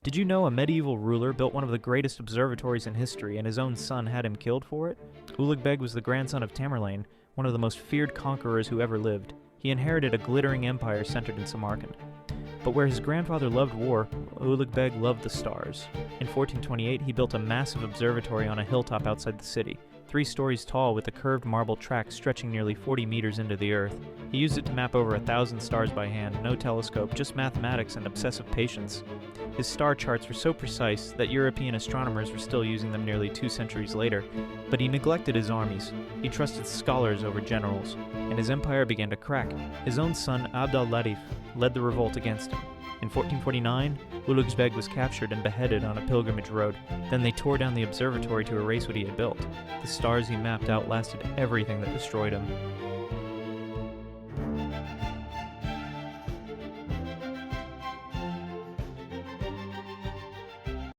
Did you know a medieval ruler built one of the greatest observatories in history and his own son had him killed for it? Ulugh Beg was the grandson of Tamerlane, one of the most feared conquerors who ever lived. He inherited a glittering empire centered in Samarkand. But where his grandfather loved war, Ulugh Beg loved the stars. In 1428, he built a massive observatory on a hilltop outside the city, 3 stories tall with a curved marble track stretching nearly 40 meters into the earth. He used it to map over 1,000 stars by hand, no telescope, just mathematics and obsessive patience. His star charts were so precise that European astronomers were still using them nearly 2 centuries later. But he neglected his armies. He trusted scholars over generals, and his empire began to crack. His own son, Abd al-Latif, led the revolt against him. In 1449, Ulugh Beg was captured and beheaded on a pilgrimage road. Then they tore down the observatory to erase what he had built. The stars he mapped outlasted everything that destroyed him.